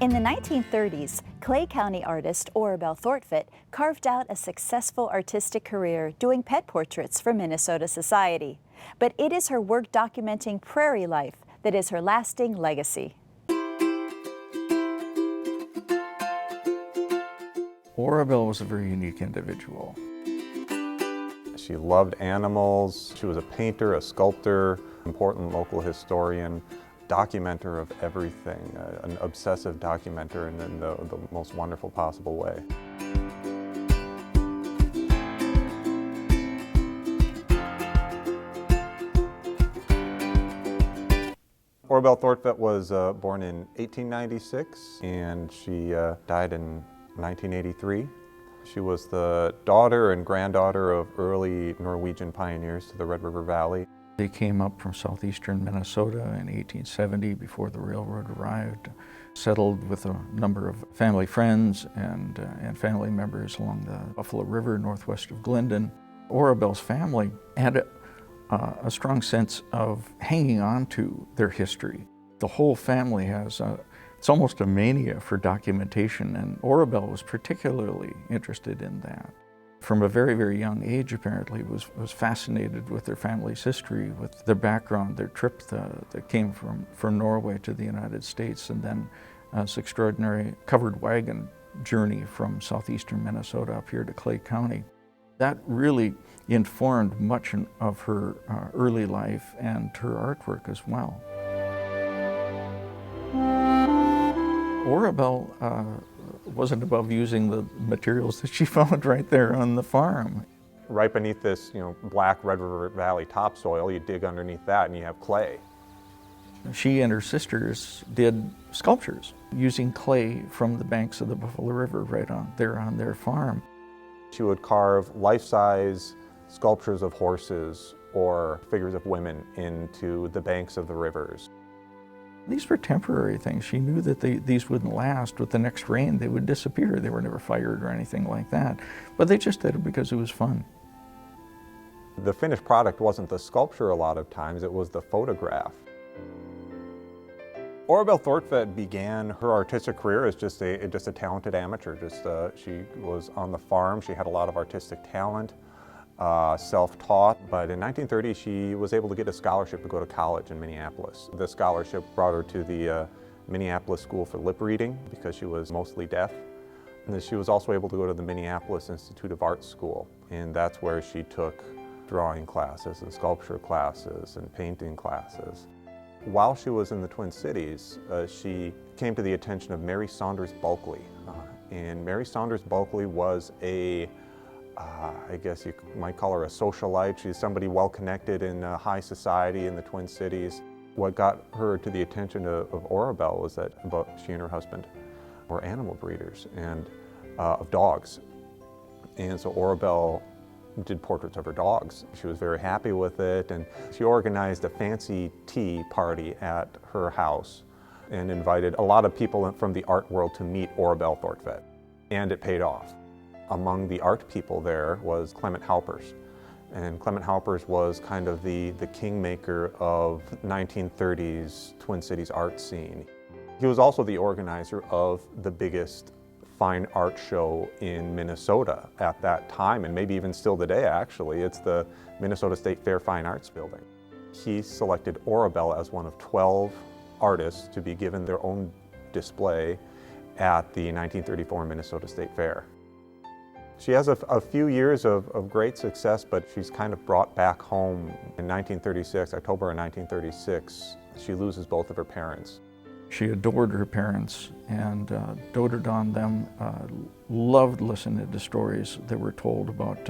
In the 1930s, Clay County artist Orabel Thortvedt carved out a successful artistic career doing pet portraits for Minnesota society. But it is her work documenting prairie life that is her lasting legacy. Orabel was a very unique individual. She loved animals. She was a painter, a sculptor, important local historian, documenter of everything, an obsessive documenter in the most wonderful possible way. Orabel Thortvedt was born in 1896 and she died in 1983. She was the daughter and granddaughter of early Norwegian pioneers to the Red River Valley. They came up from southeastern Minnesota in 1870 before the railroad arrived, settled with a number of family friends and family members along the Buffalo River northwest of Glendon. Orabel's family had a strong sense of hanging on to their history. The whole family has it's almost a mania for documentation, and Orabel was particularly interested in that. From a very, very young age, apparently, was fascinated with their family's history, with their background, their trip that came from Norway to the United States, and then this extraordinary covered wagon journey from southeastern Minnesota up here to Clay County. That really informed much of her early life and her artwork as well. Orabel wasn't above using the materials that she found right there on the farm. Right beneath this, black Red River Valley topsoil, you dig underneath that and you have clay. She and her sisters did sculptures using clay from the banks of the Buffalo River right on their farm. She would carve life-size sculptures of horses or figures of women into the banks of the rivers. These were temporary things. She knew that these wouldn't last. With the next rain, they would disappear. They were never fired or anything like that. But they just did it because it was fun. The finished product wasn't the sculpture a lot of times, it was the photograph. Orabel Thortvedt began her artistic career as just a talented amateur. She was on the farm. She had a lot of artistic talent. Self-taught, but in 1930 she was able to get a scholarship to go to college in Minneapolis. The scholarship brought her to the Minneapolis School for Lip Reading because she was mostly deaf. And then she was also able to go to the Minneapolis Institute of Art School, and that's where she took drawing classes and sculpture classes and painting classes. While she was in the Twin Cities, she came to the attention of Mary Saunders Bulkley. And Mary Saunders Bulkley was I guess you might call her a socialite. She's somebody well connected in high society in the Twin Cities. What got her to the attention of Orabel was that she and her husband were animal breeders and of dogs. And so Orabel did portraits of her dogs. She was very happy with it, and she organized a fancy tea party at her house and invited a lot of people from the art world to meet Orabel Thortvedt. And it paid off. Among the art people there was Clement Halpers. And Clement Halpers was kind of the kingmaker of 1930s Twin Cities art scene. He was also the organizer of the biggest fine art show in Minnesota at that time, and maybe even still today actually. It's the Minnesota State Fair Fine Arts Building. He selected Orabel as one of 12 artists to be given their own display at the 1934 Minnesota State Fair. She has a few years of great success, but she's kind of brought back home in 1936, October of 1936. She loses both of her parents. She adored her parents and doted on them, loved listening to stories that were told about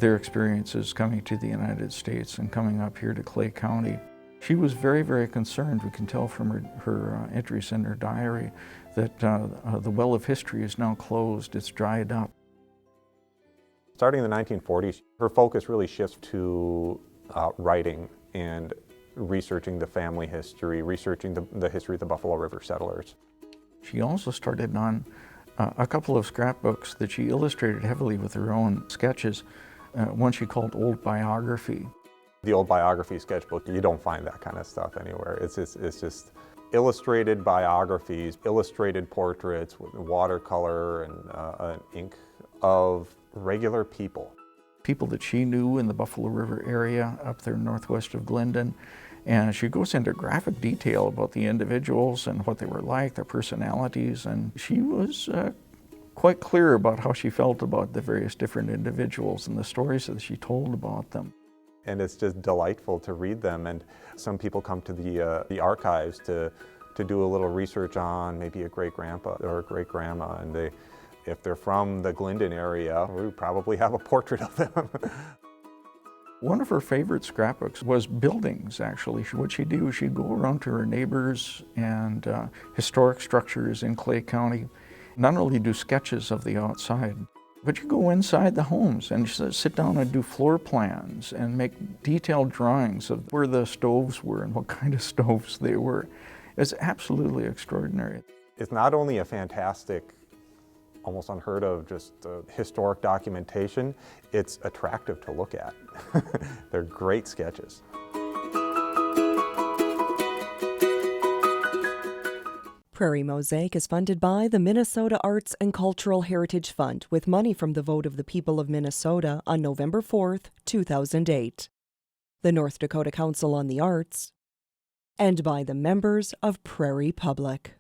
their experiences coming to the United States and coming up here to Clay County. She was very, very concerned. We can tell from her entries in her diary that the well of history is now closed, it's dried up. Starting in the 1940s, her focus really shifts to writing and researching the family history, researching the history of the Buffalo River settlers. She also started on a couple of scrapbooks that she illustrated heavily with her own sketches, one she called Old Biography. The Old Biography sketchbook, you don't find that kind of stuff anywhere. illustrated biographies, illustrated portraits with watercolor and ink of regular people. People that she knew in the Buffalo River area up there northwest of Glendon. And she goes into graphic detail about the individuals and what they were like, their personalities, and she was quite clear about how she felt about the various different individuals and the stories that she told about them. And it's just delightful to read them, and some people come to the archives to do a little research on maybe a great-grandpa or a great-grandma, and if they're from the Glendon area, we probably have a portrait of them. One of her favorite scrapbooks was buildings, actually. What she'd do is she'd go around to her neighbors and historic structures in Clay County, not only do sketches of the outside, but you go inside the homes and sit down and do floor plans and make detailed drawings of where the stoves were and what kind of stoves they were. It's absolutely extraordinary. It's not only a fantastic, almost unheard of, just historic documentation, it's attractive to look at. They're great sketches. Prairie Mosaic is funded by the Minnesota Arts and Cultural Heritage Fund with money from the vote of the people of Minnesota on November 4th, 2008, the North Dakota Council on the Arts, and by the members of Prairie Public.